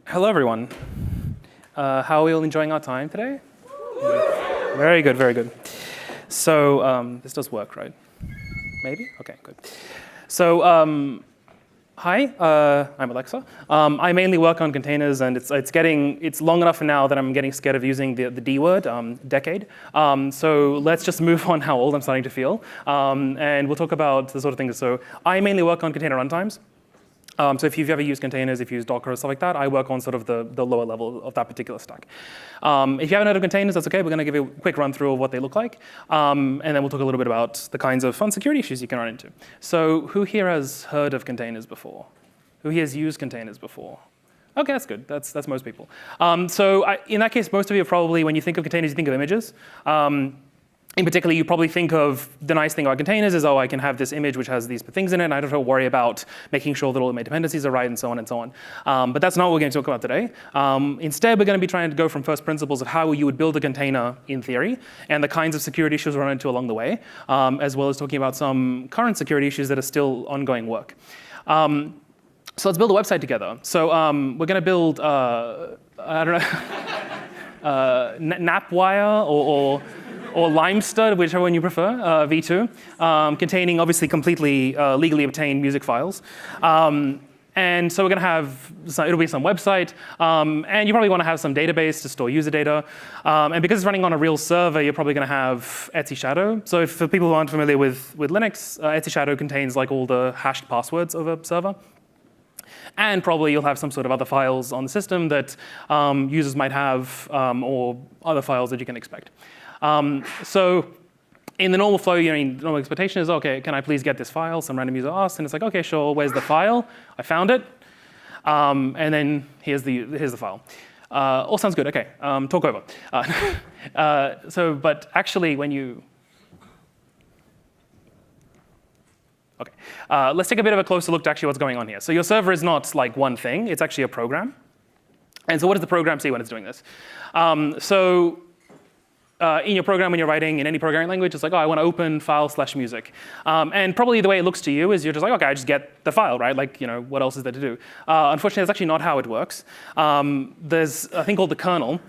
Hello, everyone. How are we all enjoying our time today? Very good, very good. So this does work, right? Maybe? OK, good. So hi, I'm Aleksa. I mainly work on containers, and it's long enough now that I'm getting scared of using the D word, decade. So let's just move on how old I'm starting to feel. And we'll talk about the sort of things. So I mainly work on container runtimes. So if you've ever used containers, if you use Docker or stuff like that, I work on sort of the lower level of that particular stack. If you haven't heard of containers, that's OK. We're going to give you a quick run through of what they look like. And then we'll talk a little bit about the kinds of fun security issues you can run into. So who here has heard of containers before? Who here has used containers before? OK, that's good. That's most people. In that case, most of you probably, when you think of containers, you think of images. In particular, you probably think of the nice thing about containers is, oh, I can have this image which has these things in it, and I don't have to worry about making sure that all of my dependencies are right, and so on and so on. But that's not what we're going to talk about today. Instead, we're going to be trying to go from first principles of how you would build a container in theory, and the kinds of security issues we run into along the way, as well as talking about some current security issues that are still ongoing work. So let's build a website together. So we're going to build, I don't know, Napwire or Limestud, whichever one you prefer, v2, containing obviously completely legally obtained music files. And so we're going to have, it'll be some website. And you probably want to have some database to store user data. And because it's running on a real server, you're probably going to have etc shadow. So for people who aren't familiar with Linux, etc shadow contains like all the hashed passwords of a server. And probably you'll have some sort of other files on the system that users might have, or other files that you can expect. So in the normal flow, normal expectation is, OK, can I please get this file? Some random user asks, and it's like, OK, sure, where's the file? I found it. And then here's the file. All sounds good. OK, talk over. But actually, when you OK, let's take a bit of a closer look to actually what's going on here. So your server is not like one thing. It's actually a program. And so what does the program see when it's doing this? In your program, when you're writing in any programming language, it's like, oh, I want to open file/music. And probably the way it looks to you is you're just like, OK, I just get the file, right? Like, what else is there to do? Unfortunately, that's actually not how it works. There's a thing called the kernel,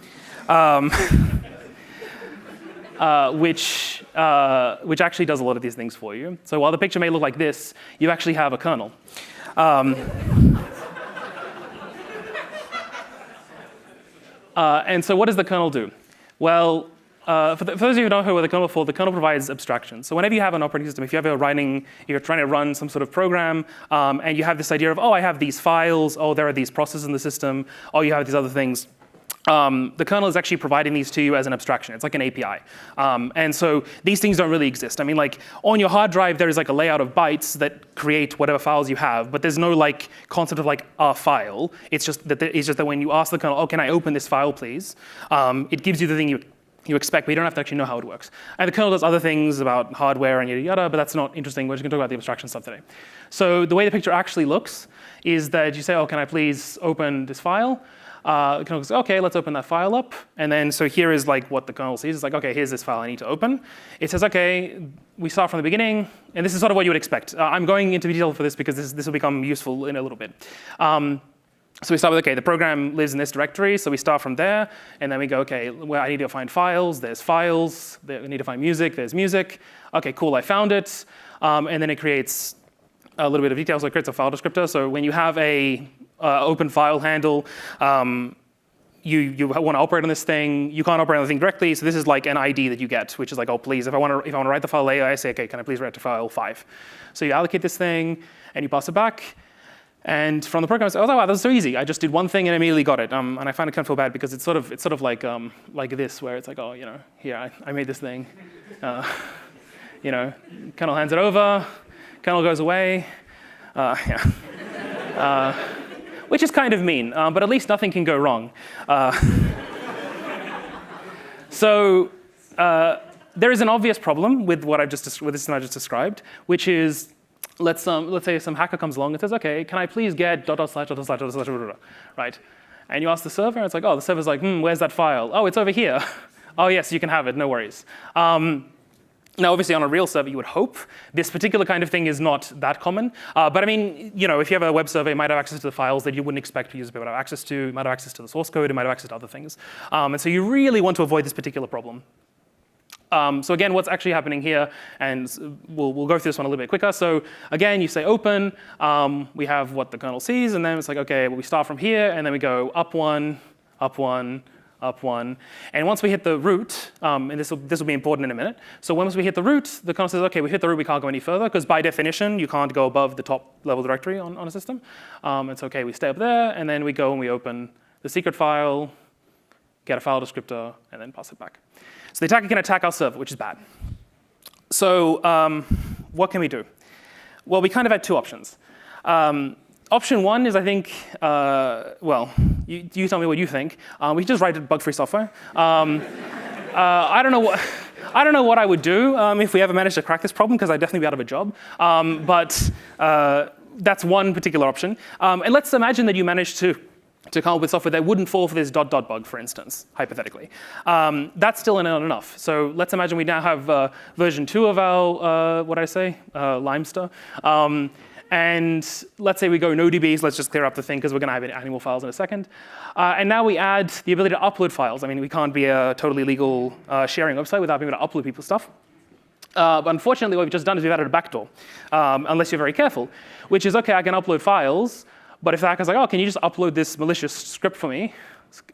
which actually does a lot of these things for you. So while the picture may look like this, you actually have a kernel. And so what does the kernel do? Well, for those of you who don't know what the kernel for, the kernel provides abstraction. So whenever you have an operating system, if you're trying to run some sort of program, and you have this idea of, oh, I have these files, oh, there are these processes in the system, oh, you have these other things, the kernel is actually providing these to you as an abstraction. It's like an API. And so these things don't really exist. I mean, like on your hard drive, there is like a layout of bytes that create whatever files you have, but there's no like concept of like a file. It's just that when you ask the kernel, oh, can I open this file, please? It gives you the thing you expect, but you don't have to actually know how it works. And the kernel does other things about hardware and yada yada, but that's not interesting. We're just going to talk about the abstraction stuff today. So the way the picture actually looks is that you say, oh, can I please open this file? The kernel goes, OK, let's open that file up. And then so here is like what the kernel sees. It's like, OK, here's this file I need to open. It says, OK, we start from the beginning. And this is sort of what you would expect. I'm going into detail for this because this will become useful in a little bit. So we start with, OK, the program lives in this directory. So we start from there. And then we go, OK, well, I need to find files. There's files. I need to find music. There's music. OK, cool, I found it. And then it creates a little bit of detail. So it creates a file descriptor. So when you have a open file handle, you want to operate on this thing. You can't operate on the thing directly. So this is like an ID that you get, which is like, oh, please, if I want to write the file later, I say, OK, can I please write to file 5? So you allocate this thing, and you pass it back. And from the program, I say, oh, wow, that was so easy. I just did one thing and immediately got it. And I find it kind of feel bad because it's sort of like this, where it's like, oh, here, I made this thing. Kernel hands it over. Kernel goes away. Which is kind of mean, but at least nothing can go wrong. So there is an obvious problem with this thing I just described, which is, let's say some hacker comes along and says, OK, can I please get ... right? And you ask the server, and it's like, oh, the server's like, where's that file? Oh, it's over here. Oh, yes, you can have it, no worries. Now, obviously, on a real server, you would hope this particular kind of thing is not that common. But I mean, if you have a web server, you might have access to the files that you wouldn't expect users to have access to. You might have access to the source code. You might have access to other things. And so you really want to avoid this particular problem. So again, what's actually happening here, and we'll go through this one a little bit quicker. So again, you say open. We have what the kernel sees, and then it's like, OK, well, we start from here, and then we go up one, up one, up one. And once we hit the root, and this will be important in a minute. So once we hit the root, the kernel says, OK, we hit the root, we can't go any further, because by definition, you can't go above the top level directory on a system. It's OK, we stay up there, and then we go and we open the secret file, get a file descriptor, and then pass it back. So the attacker can attack our server, which is bad. So what can we do? Well, we kind of had two options. Option one is, I think, well, you tell me what you think. We just write bug-free software. I don't know what I would do if we ever managed to crack this problem, because I'd definitely be out of a job. But that's one particular option. And let's imagine that you managed to come up with software that wouldn't fall for this ... bug, for instance, hypothetically. That's still not enough. So let's imagine we now have version 2 of our, what did I say, Limester. And let's say we go no DBs. Let's just clear up the thing, because we're going to have animal files in a second. And now we add the ability to upload files. I mean, we can't be a totally legal sharing website without being able to upload people's stuff. But unfortunately, what we've just done is we've added a backdoor, unless you're very careful, which is, OK, I can upload files. But if the hacker's like, oh, can you just upload this malicious script for me?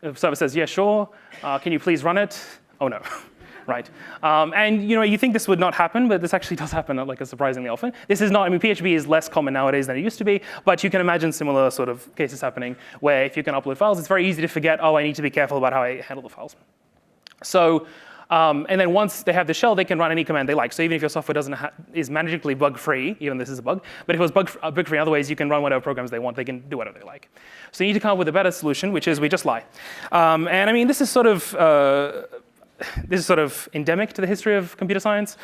The server says, yeah, sure. Can you please run it? Oh, no. Right. And you think this would not happen, but this actually does happen like surprisingly often. This is not, I mean, PHP is less common nowadays than it used to be, but you can imagine similar sort of cases happening where if you can upload files, it's very easy to forget, oh, I need to be careful about how I handle the files. So, and then once they have the shell, they can run any command they like. So even if your software is magically bug-free, even this is a bug, but if it was bug-free in other ways, you can run whatever programs they want. They can do whatever they like. So you need to come up with a better solution, which is we just lie. And I mean, this is sort of endemic to the history of computer science,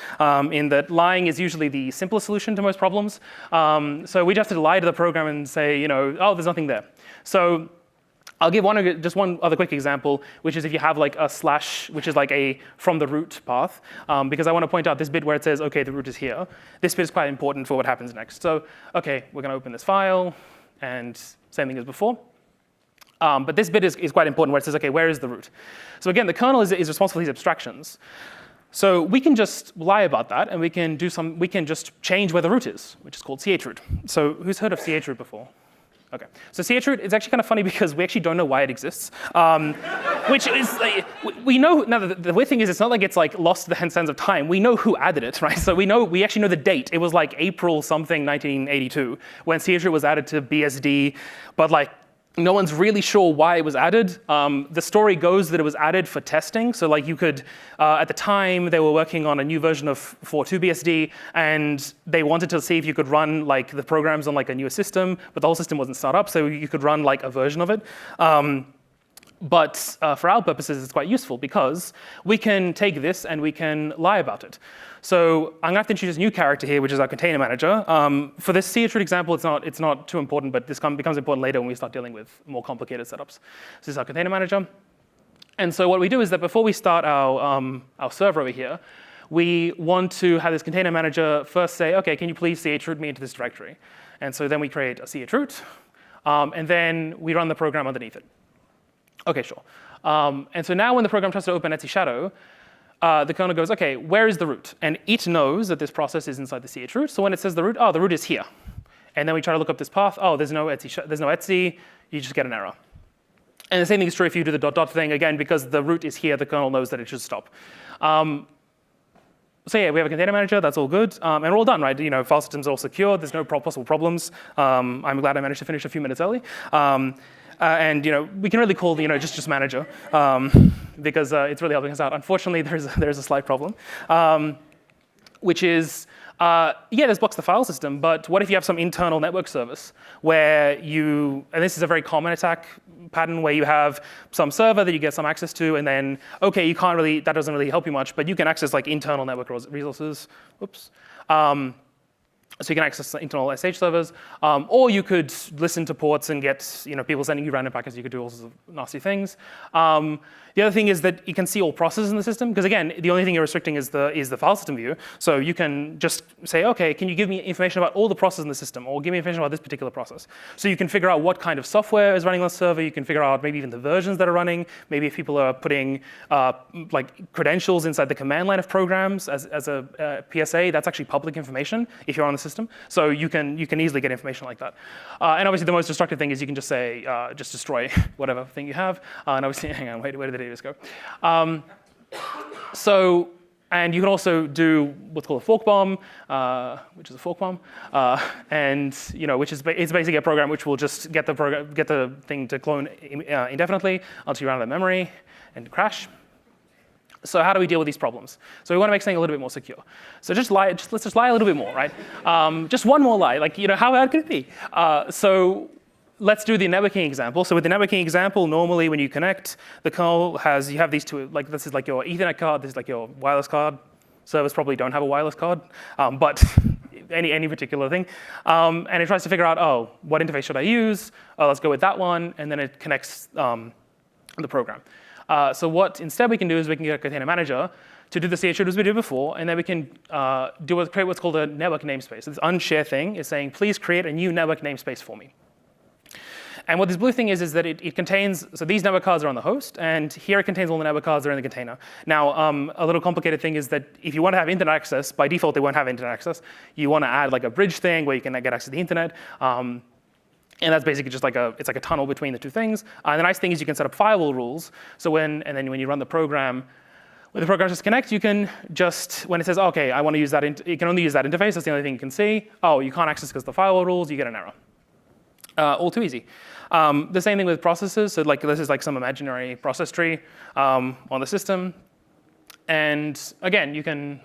in that lying is usually the simplest solution to most problems. So we just have to lie to the program and say, oh, there's nothing there. So I'll give just one other quick example, which is if you have like a slash, which is like a from the root path, because I want to point out this bit where it says, OK, the root is here. This bit is quite important for what happens next. So OK, we're going to open this file, and same thing as before. But this bit is quite important, where it says, OK, where is the root? So again, the kernel is responsible for these abstractions. So we can just lie about that, and we can just change where the root is, which is called chroot. So who's heard of chroot before? OK. So chroot is actually kind of funny because we actually don't know why it exists. Which is, we know, now the weird thing is it's not like it's like lost to the sands of time. We know who added it, right? So we actually know the date. It was like April something 1982 when chroot was added to BSD, but like no one's really sure why it was added. The story goes that it was added for testing. So like you could, at the time, they were working on a new version of 4.2 BSD, and they wanted to see if you could run like the programs on like a newer system, but the whole system wasn't set up, so you could run like a version of it. But for our purposes, it's quite useful because we can take this and we can lie about it. So I'm going to have to introduce a new character here, which is our container manager. For this chroot example, it's not too important, but this becomes important later when we start dealing with more complicated setups. So this is our container manager. And so what we do is that before we start our server over here, we want to have this container manager first say, OK, can you please chroot me into this directory? And so then we create a chroot, and then we run the program underneath it. OK, sure. And so now when the program tries to open Etsy Shadow, the kernel goes, OK, where is the root? And it knows that this process is inside the chroot. So when it says the root, oh, the root is here. And then we try to look up this path. Oh, there's no Etsy. You just get an error. And the same thing is true if you do the ... thing. Again, because the root is here, the kernel knows that it should stop. So yeah, we have a container manager. That's all good. And we're all done, right? File systems are all secure. There's no possible problems. I'm glad I managed to finish a few minutes early. And we can really call just manager because it's really helping us out. Unfortunately, there's a slight problem, which is yeah, this blocks the file system. But what if you have some internal network service where and this is a very common attack pattern where you have some server that you get some access to, and then OK, that doesn't really help you much, but you can access like internal network resources. Oops. So you can access internal SH servers, or you could listen to ports and get people sending you random packets. You could do all sorts of nasty things. The other thing is that you can see all processes in the system, because again, the only thing you're restricting is the file system view. So you can just say, okay, can you give me information about all the processes in the system, or give me information about this particular process? So you can figure out what kind of software is running on the server. You can figure out maybe even the versions that are running. Maybe if people are putting like credentials inside the command line of programs as a PSA, that's actually public information if you're on the system. So you can easily get information like that. And obviously, the most destructive thing is you can just say, just destroy whatever thing you have. And obviously, hang on, where did the data go? And you can also do what's called a fork bomb, which is a fork bomb, and which is it's basically a program which will just get the thing to clone indefinitely until you run out of memory and crash. So how do we deal with these problems? So we want to make something a little bit more secure. So let's just lie a little bit more, right? Just one more lie. Like how bad could it be? So let's do the networking example. So with the networking example, normally when you connect, the kernel you have these two. Like this is like your Ethernet card. This is like your wireless card. Servers probably don't have a wireless card, but any particular thing. And it tries to figure out, oh, what interface should I use? Oh, let's go with that one, and then it connects the program. So what instead we can do is we can get a container manager to do the chroot as we did before, and then we can create what's called a network namespace. So this unshare thing is saying, please create a new network namespace for me. And what this blue thing is that it contains, so these network cards are on the host, and here it contains all the network cards that are in the container. Now, a little complicated thing is that if you want to have internet access, by default they won't have internet access. You want to add like a bridge thing where you can get access to the internet. And that's basically just it's like a tunnel between the two things. And the nice thing is you can set up firewall rules. So when you run the program, when the program just connects, you can just, when it says, okay, I want to use that, you can only use that interface. That's the only thing you can see. Oh, you can't access because of the firewall rules. You get an error. All too easy. The same thing with processes. So like this is like some imaginary process tree on the system. And again, you can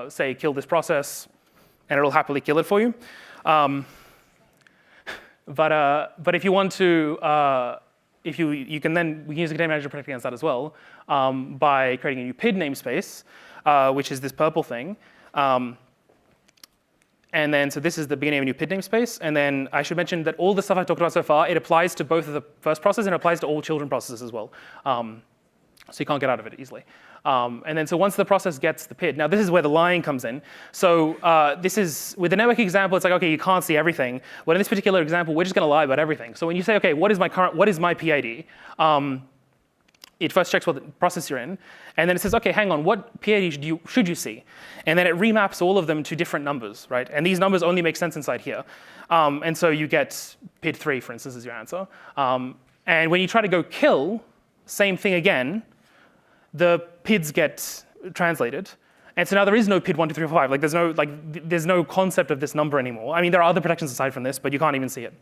say kill this process, and it'll happily kill it for you. But if you want to, we can use the container manager to protect against that as well by creating a new PID namespace, which is this purple thing. And then, so this is the beginning of a new PID namespace. And then I should mention that all the stuff I've talked about so far, it applies to both of the first process and it applies to all children processes as well. So you can't get out of it easily. And then, so once the process gets the PID, now this is where the lying comes in. So this is, with the network example, it's like, okay, you can't see everything. But in this particular example, we're just going to lie about everything. So when you say, okay, what is my PID? It first checks what process you're in, and then it says, okay, hang on, what PID should you see? And then it remaps all of them to different numbers, right? And these numbers only make sense inside here. And so you get PID 3, for instance, as your answer. And when you try to go kill, same thing again, the PIDs get translated. And so now there is no PID 1, 2, 3, 4, 5. There's no concept of this number anymore. I mean, there are other protections aside from this, but you can't even see it.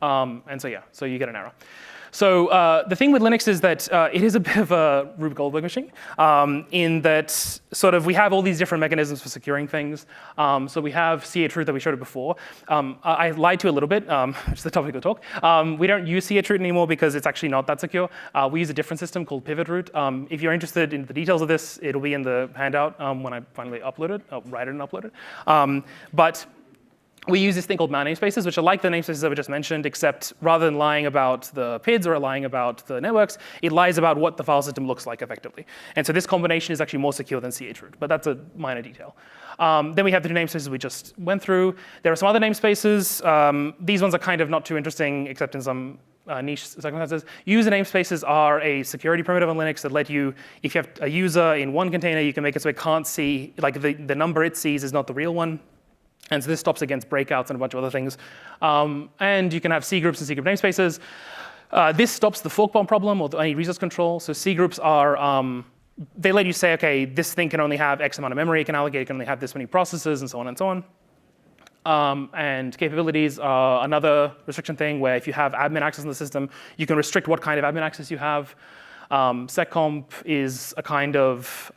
And so yeah, so you get an error. So the thing with Linux is that it is a bit of a Rube Goldberg machine in that sort of we have all these different mechanisms for securing things. So we have chroot that we showed it before. I lied to you a little bit, which is the topic of the talk. We don't use chroot anymore because it's actually not that secure. We use a different system called pivot root. If you're interested in the details of this, it'll be in the handout when I finally upload it, write it and upload it. But we use this thing called man namespaces, which are like the namespaces that we just mentioned, except rather than lying about the PIDs or lying about the networks, it lies about what the file system looks like effectively. And so this combination is actually more secure than chroot, but that's a minor detail. Then we have the two namespaces we just went through. There are some other namespaces. These ones are kind of not too interesting, except in some niche circumstances. User namespaces are a security primitive on Linux that let you, if you have a user in one container, you can make it so it can't see, like the number it sees is not the real one. And so this stops against breakouts and a bunch of other things. And you can have C groups and C group namespaces. This stops the fork bomb problem or any resource control. So C groups are, they let you say, okay, this thing can only have X amount of memory it can allocate, it can only have this many processes, and so on and so on. And capabilities are another restriction thing where if you have admin access in the system, you can restrict what kind of admin access you have. Seccomp is a kind of,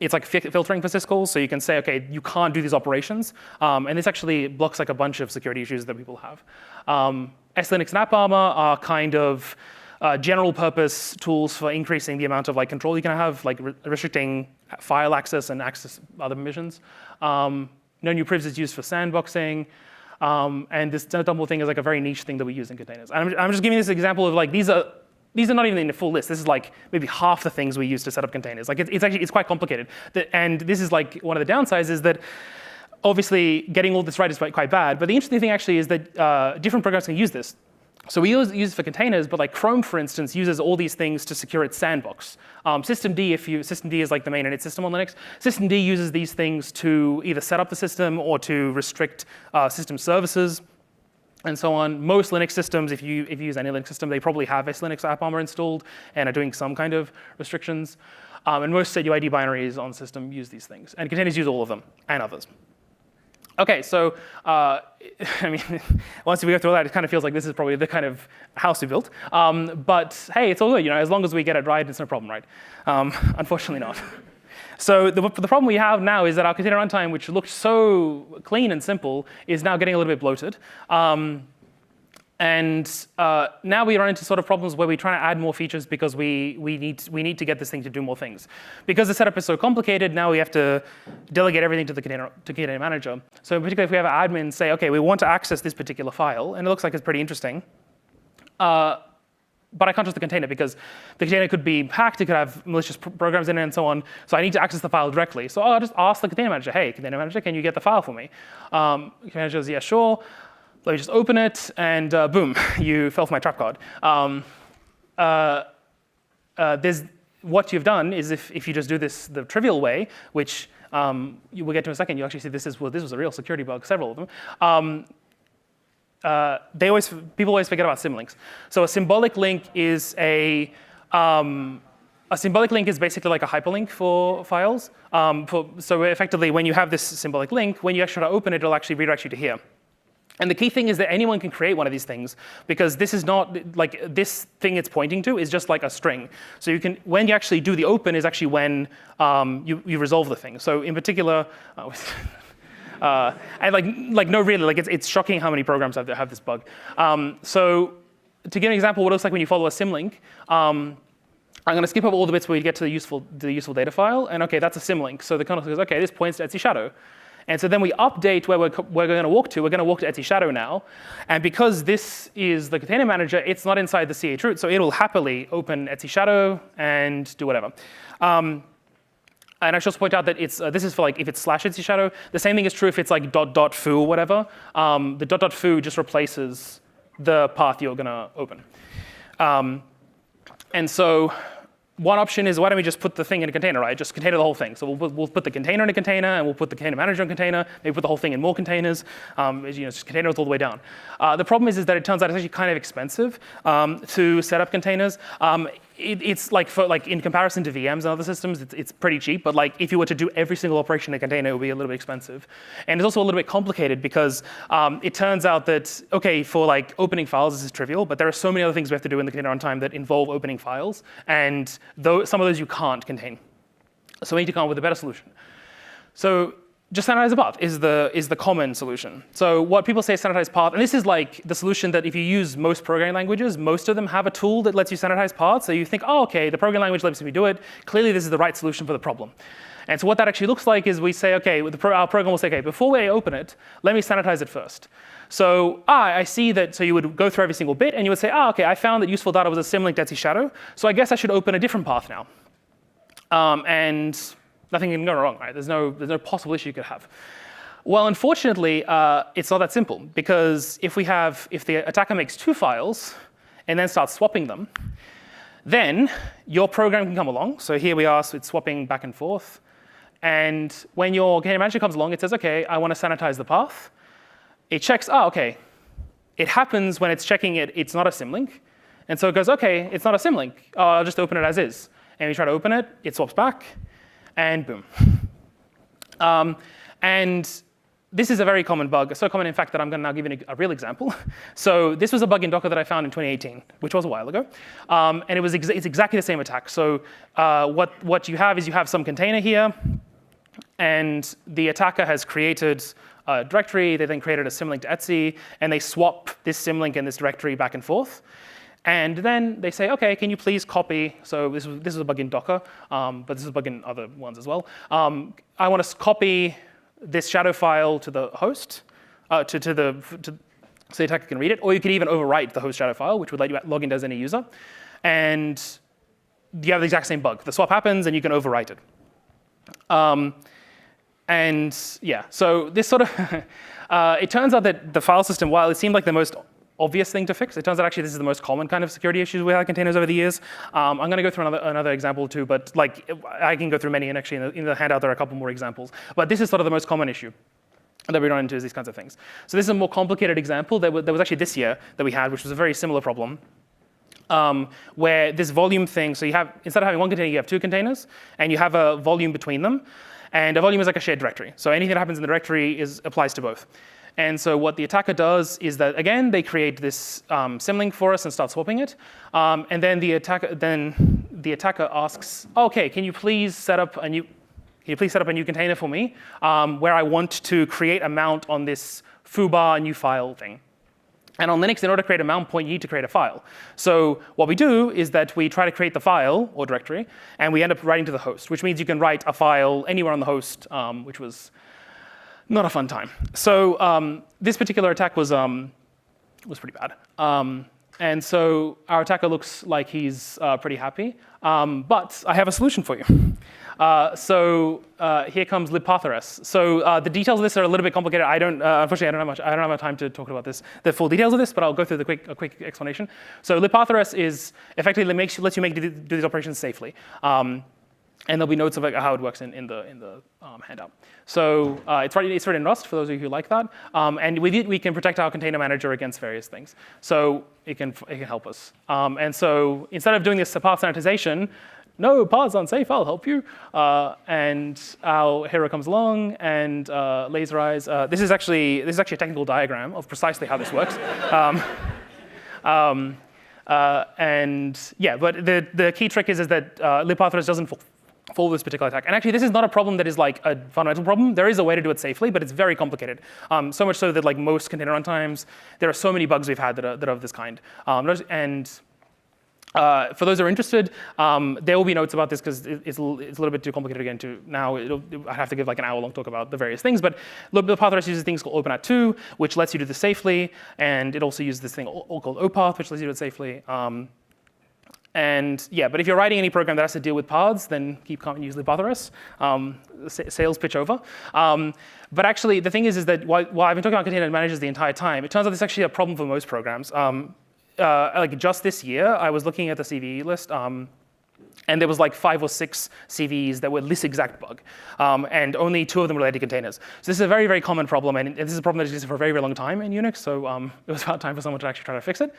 it's like filtering for syscalls, so you can say, okay, you can't do these operations. And this actually blocks like a bunch of security issues that people have. SLinux and AppArmor are kind of general purpose tools for increasing the amount of like control you can have, like restricting file access and access other permissions. no new privs is used for sandboxing. And this dumble thing is like a very niche thing that we use in containers. And I'm just giving this example of like these are not even in the full list. This is like maybe half the things we use to set up containers. Like it's quite complicated. And this is like one of the downsides is that obviously getting all this right is quite bad. But the interesting thing actually is that different programs can use this. So we use it for containers, but like Chrome, for instance, uses all these things to secure its sandbox. Systemd is like the main init system on Linux. Systemd uses these things to either set up the system or to restrict system services and so on. Most Linux systems, if you use any Linux system, they probably have SLinux AppArmor installed and are doing some kind of restrictions. And most setuid binaries on system use these things. And containers use all of them and others. Okay, so I mean, once we go through all that, it kind of feels like this is probably the kind of house we built. But hey, it's all good. As long as we get it right, it's no problem, right? Unfortunately not. So the problem we have now is that our container runtime, which looked so clean and simple, is now getting a little bit bloated. And now we run into sort of problems where we're trying to add more features because we need to get this thing to do more things. Because the setup is so complicated, now we have to delegate everything to the container manager. So in particular, if we have an admin say, OK, we want to access this particular file, and it looks like it's pretty interesting, but I can't trust the container because the container could be hacked, it could have malicious programs in it and so on. So I need to access the file directly. So I'll just ask the container manager, hey, container manager, can you get the file for me? Container manager says, yeah, sure. Let me just open it, and boom, you fell for my trap card. What you've done is if you just do this the trivial way, which you will get to in a second, you actually see this was a real security bug, several of them. People always forget about symlinks. So a symbolic link is a symbolic link is basically like a hyperlink for files. So effectively, when you have this symbolic link, when you actually try to open it, it'll actually redirect you to here. And the key thing is that anyone can create one of these things because this is not like this thing it's pointing to is just like a string. So you can when you actually do the open is actually when you resolve the thing. So in particular, and no really like it's shocking how many programs have this bug. So to give an example, what it looks like when you follow a symlink. I'm going to skip over all the bits where you get to the useful data file, and OK, that's a symlink. So the kernel says, OK, this points to Etsy shadow. And so then we update where we're going to walk to. We're going to walk to Etsy shadow now. And because this is the container manager, it's not inside the ch root. So it'll happily open Etsy shadow and do whatever. And I should also point out that this is for like if it's /Etsy shadow. The same thing is true if it's like .foo or whatever. The .foo just replaces the path you're going to open. And so one option is, why don't we just put the thing in a container, right? Just container the whole thing. So we'll put the container in a container, and we'll put the container manager in a container. Maybe put the whole thing in more containers. Just containers all the way down. The problem is that it turns out it's actually kind of expensive to set up containers. It's like in comparison to VMs and other systems, it's pretty cheap. But like if you were to do every single operation in a container, it would be a little bit expensive. And it's also a little bit complicated because it turns out that OK, for like opening files, this is trivial, but there are so many other things we have to do in the container runtime that involve opening files, and some of those you can't contain. So we need to come up with a better solution. So just sanitize the path is the common solution. So what people say is sanitize path, and this is like the solution that if you use most programming languages, most of them have a tool that lets you sanitize paths. So you think, oh, OK, the programming language lets me do it. Clearly, this is the right solution for the problem. And so what that actually looks like is we say, OK, our program will say, OK, before we open it, let me sanitize it first. So I see that. So you would go through every single bit, and you would say, OK, I found that useful data was a symlink to Etsy shadow. So I guess I should open a different path now. And nothing can go wrong, right? There's no possible issue you could have. Well, unfortunately, it's not that simple because if the attacker makes two files and then starts swapping them, then your program can come along. So here we are, so it's swapping back and forth. And when your container manager comes along, it says, OK, I want to sanitize the path. It checks, OK. It happens when it's checking it, it's not a symlink. And so it goes, OK, it's not a symlink. I'll just open it as is. And we try to open it, it swaps back. And boom. And this is a very common bug, so common in fact that I'm going to now give you a real example. So this was a bug in Docker that I found in 2018, which was a while ago. And it's exactly the same attack. So what you have is you have some container here, and the attacker has created a directory. They then created a symlink to Etsy, and they swap this symlink and this directory back and forth. And then they say, OK, can you please copy? So this is a bug in Docker, but this is a bug in other ones as well. I want to copy this shadow file to the host, so the attacker can read it, or you could even overwrite the host shadow file, which would let you log in as any user. And you have the exact same bug. The swap happens, and you can overwrite it. And yeah, so this sort of, it turns out that the file system, while it seemed like the most obvious thing to fix, it turns out actually this is the most common kind of security issues with containers over the years. I'm going to go through another example too, but like I can go through many, and actually in the handout there are a couple more examples. But this is sort of the most common issue that we run into, is these kinds of things. So this is a more complicated example that was actually this year that we had, which was a very similar problem. Where this volume thing, so you have, instead of having one container, you have two containers, and you have a volume between them. And a volume is like a shared directory. So anything that happens in the directory applies to both. And so what the attacker does is that, again, they create this symlink for us and start swapping it. And then the attacker asks, OK, can you please set up a new container for me where I want to create a mount on this foobar new file thing. And on Linux, in order to create a mount point, you need to create a file. So what we do is that we try to create the file or directory, and we end up writing to the host, which means you can write a file anywhere on the host, which was not a fun time. So this particular attack was pretty bad. And so our attacker looks like he's pretty happy. But I have a solution for you. Here comes libpathr's. So the details of this are a little bit complicated. Unfortunately, I don't have time to talk about this, the full details of this, but I'll go through a quick explanation. So libpathr's is effectively lets you do these operations safely. And there'll be notes of how it works in the handout. So it's written in Rust for those of you who like that. And with it, we can protect our container manager against various things. So it can help us. And so instead of doing this path sanitization, no, paths aren't safe, I'll help you. And our hero comes along and laser eyes. This is actually a technical diagram of precisely how this works. And yeah, but the key trick is that libpathr's doesn't fall this particular attack. And actually, this is not a problem that is like a fundamental problem. There is a way to do it safely, but it's very complicated. So much so that like most container runtimes, there are so many bugs we've had that are of this kind. For those who are interested, there will be notes about this because it's a little bit too complicated again to now. I have to give like an hour-long talk about the various things. But libpathr's uses things called openat2, which lets you do this safely, and it also uses this thing called opath, which lets you do it safely. And yeah, but if you're writing any program that has to deal with paths, then keep calm and use libpathr's. Sales pitch over. But actually, the thing is that while I've been talking about container managers the entire time, it turns out this is actually a problem for most programs. Like just this year, I was looking at the CVE list, and there was like 5 or 6 CVEs that were this exact bug, and only 2 of them related to containers. So this is a very, very common problem, and this is a problem that existed for a very, very long time in Unix. So it was about time for someone to actually try to fix it.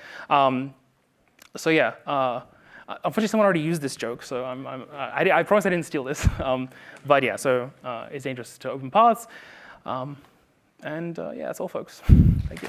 So yeah. Unfortunately, someone already used this joke, so I promise I didn't steal this. But yeah, so it's dangerous to open paths. And yeah, that's all, folks. Thank you.